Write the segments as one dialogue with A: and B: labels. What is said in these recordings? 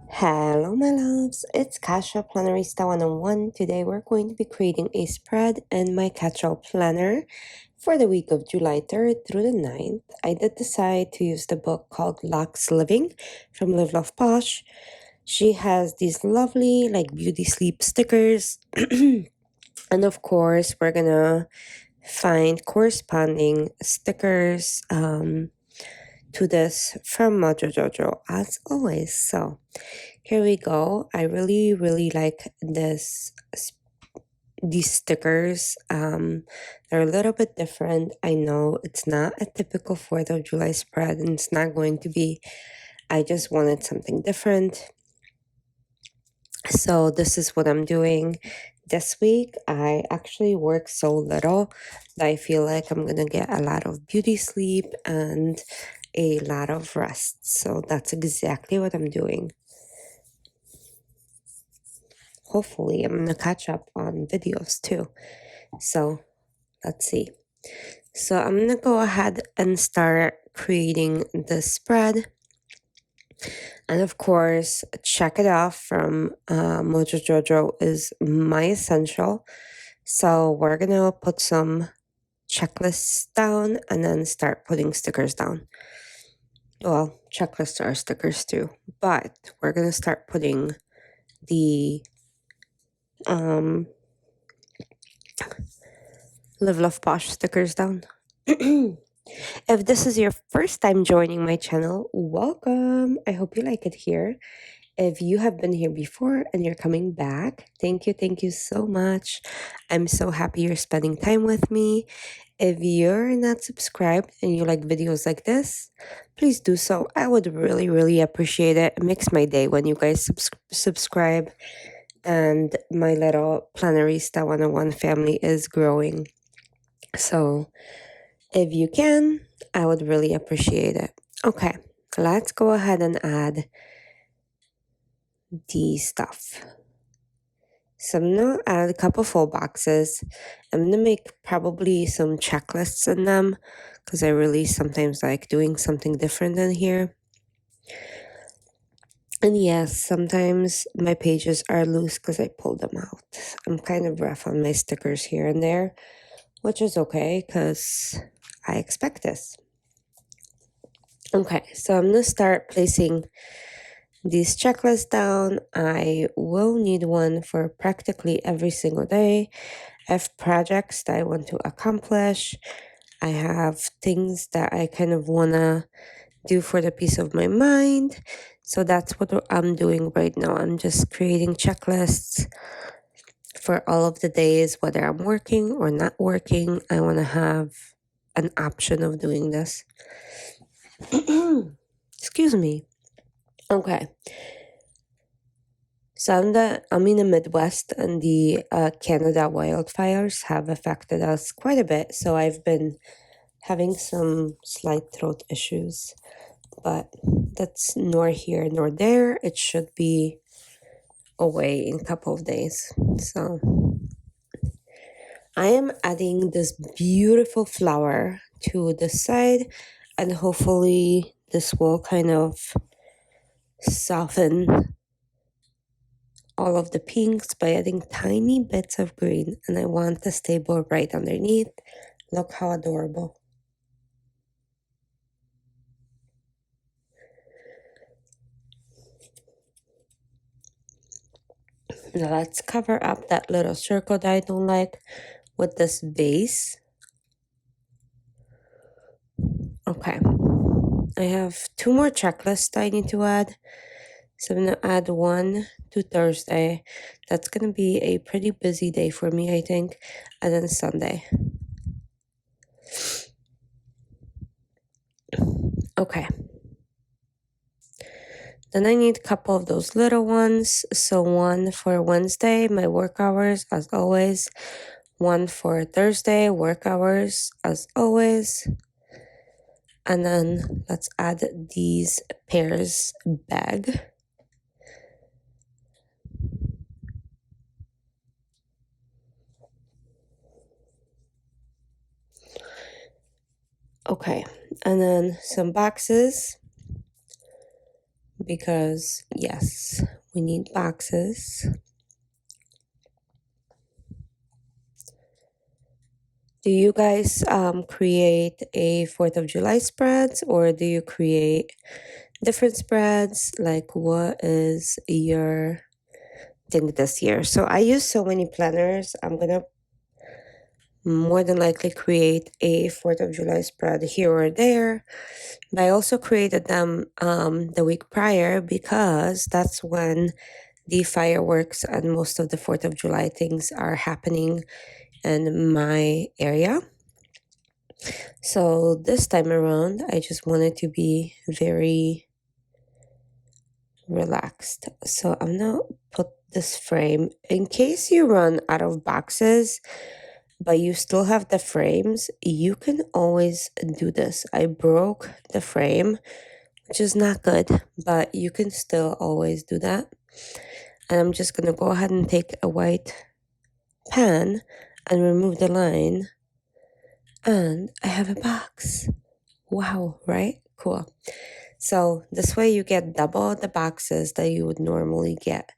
A: Hello, my loves. It's Kasha Plannerista 101. Today we're going to be creating a spread in my catch-all planner for the week of July 3rd through the 9th. I did decide to use the book called Lux Living from Live Love Posh. She has these lovely beauty sleep stickers. And of course, we're gonna find corresponding stickers to this from Mojo Jojo as always. So here we go. I really like these stickers. They're a little bit different. I know it's not a typical 4th of July spread, and it's not going to be. I just wanted something different. So this is what I'm doing this week. I actually work so little that I feel like I'm gonna get a lot of beauty sleep and a lot of rest. So that's exactly what I'm doing. Hopefully I'm gonna catch up on videos too. So let's see. So I'm gonna go ahead and start creating the spread. And of course, check it off from Mojo Jojo is my essential. So we're gonna put some checklists down and then start putting stickers down. Well, checklists are stickers too, but we're gonna start putting the Live Love Posh stickers down. If this is your first time joining my channel, welcome. I hope you like it here. If you have been here before and you're coming back, thank you so much. I'm so happy you're spending time with me. If you're not subscribed and you like videos like this, please do so. I would really appreciate it. It makes my day when you guys subscribe. And my little Plannerista 101 family is growing. So if you can, I would really appreciate it. Okay, let's go ahead and add the stuff. So I'm gonna add a couple full boxes. I'm gonna make probably some checklists in them because I really sometimes like doing something different in here. And yes, sometimes my pages are loose because I pulled them out. I'm kind of rough on my stickers here and there, which is okay because I expect this. Okay, so I'm gonna start placing these checklists down. I will need one for practically every single day. I have projects that I want to accomplish. I have things that I kind of want to do for the peace of my mind. So that's what I'm doing right now. I'm just creating checklists for all of the days, whether I'm working or not working. I want to have an option of doing this. Excuse me. Okay. So I'm in the Midwest, and the Canada wildfires have affected us quite a bit. So I've been having some slight throat issues, but that's nor here nor there. It should be away in a couple of days. So I am adding this beautiful flower to the side, and hopefully this will kind of soften all of the pinks by adding tiny bits of green, and I want the stable right underneath. Look how adorable. Now let's cover up that little circle that I don't like with this base. Okay, I have 2 more checklists I need to add. So I'm gonna add one to Thursday. That's gonna be a pretty busy day for me, I think, and then Sunday. Okay. Then I need a couple of those little ones. So one for Wednesday, my work hours, as always. One for Thursday, work hours, as always. And then let's add these pairs bag. Okay, and then some boxes. because yes, we need boxes. Do you guys create a 4th of July spreads, or do you create different spreads? Like, what is your thing this year? So I use so many planners. I'm gonna more than likely create a 4th of July spread here or there. But I also created them the week prior because that's when the fireworks and most of the 4th of July things are happening in my area. So this time around, I just wanted to be very relaxed. So I'm gonna put this frame in case you run out of boxes, but you still have the frames. You can always do this. I broke the frame, which is not good, but you can still always do that. And I'm just gonna go ahead and take a white pen and remove the line. And I have a box. Wow, right? Cool. So this way you get double the boxes that you would normally get.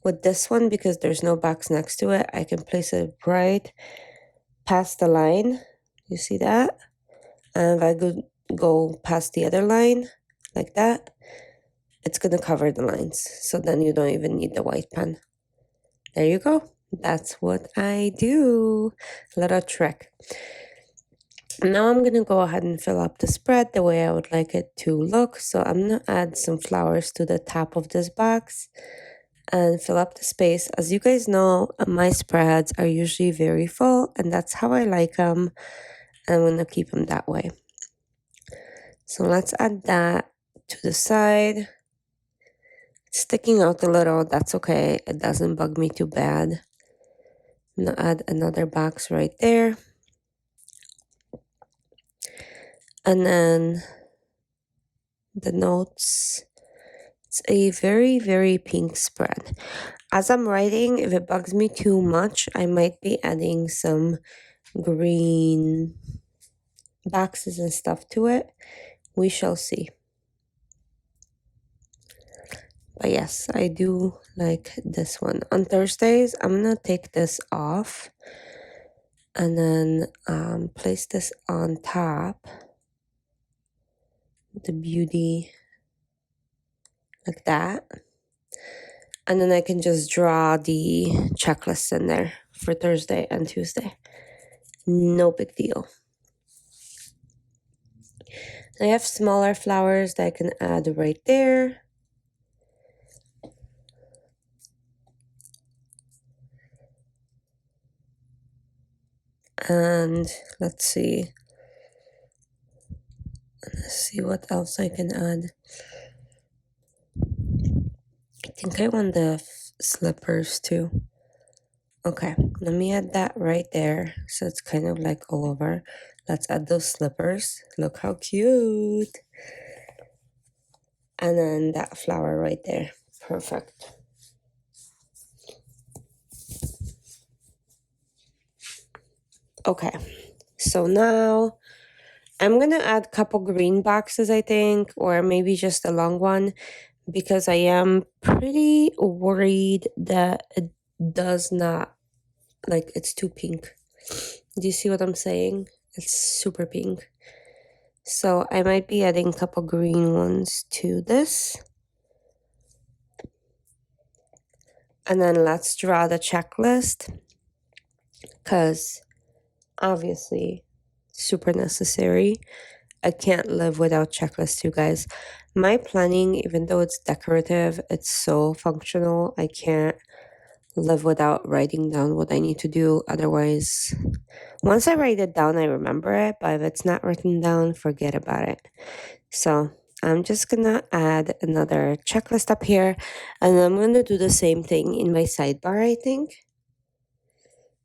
A: With this one, because there's no box next to it, I can place it right past the line. You see that? And if I go past the other line, like that, it's going to cover the lines. So then you don't even need the white pen. There you go. That's what I do. Little trick. Now I'm going to go ahead and fill up the spread the way I would like it to look. So I'm going to add some flowers to the top of this box and fill up the space. As you guys know, my spreads are usually very full, and that's how I like them. I'm going to keep them that way. So let's add that to the side. It's sticking out a little. That's okay. It doesn't bug me too bad. I'm going to add another box right there. And then the notes. It's a very, very pink spread. As I'm writing, if it bugs me too much, I might be adding some green boxes and stuff to it. We shall see. But yes, I do like this one. On Thursdays, I'm gonna take this off and then place this on top. The beauty, like that. And then I can just draw the checklist in there for Thursday and Tuesday. No big deal. I have smaller flowers that I can add right there. And let's see what else I can add. I think I want the slippers too. Okay, let me add that right there. So it's kind of like all over. Let's add those slippers. Look how cute. And then that flower right there. Perfect. Okay, so now I'm gonna add a couple green boxes, I think, or maybe just a long one, because I am pretty worried that it does not, like, it's too pink. Do you see what I'm saying? It's super pink. So I might be adding a couple green ones to this. And then let's draw the checklist, because obviously super necessary. I can't live without checklists, you guys. My planning, even though it's decorative, it's so functional. I can't live without writing down what I need to do. Otherwise, once I write it down, I remember it. But if it's not written down, forget about it. So I'm just gonna add another checklist up here. And I'm gonna do the same thing in my sidebar, I think.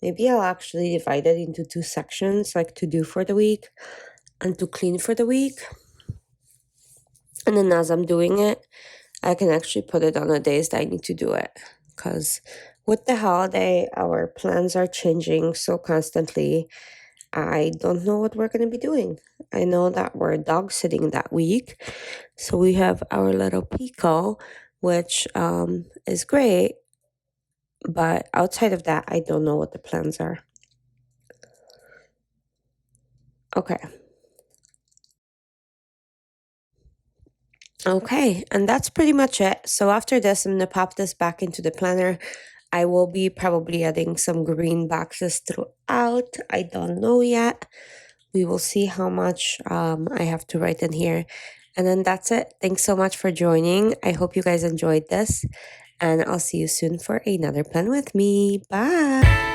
A: Maybe I'll actually divide it into 2 sections, like to do for the week and to clean for the week. And then as I'm doing it, I can actually put it on the days that I need to do it. Because with the holiday, our plans are changing so constantly. I don't know what we're going to be doing. I know that we're dog sitting that week. So we have our little Pico, which is great. But outside of that, I don't know what the plans are. Okay. Okay, and that's pretty much it. So after this, I'm gonna pop this back into the planner. I will be probably adding some green boxes throughout. I don't know yet. We will see how much I have to write in here. And then that's it. Thanks so much for joining. I hope you guys enjoyed this. And I'll see you soon for another plan with me. Bye.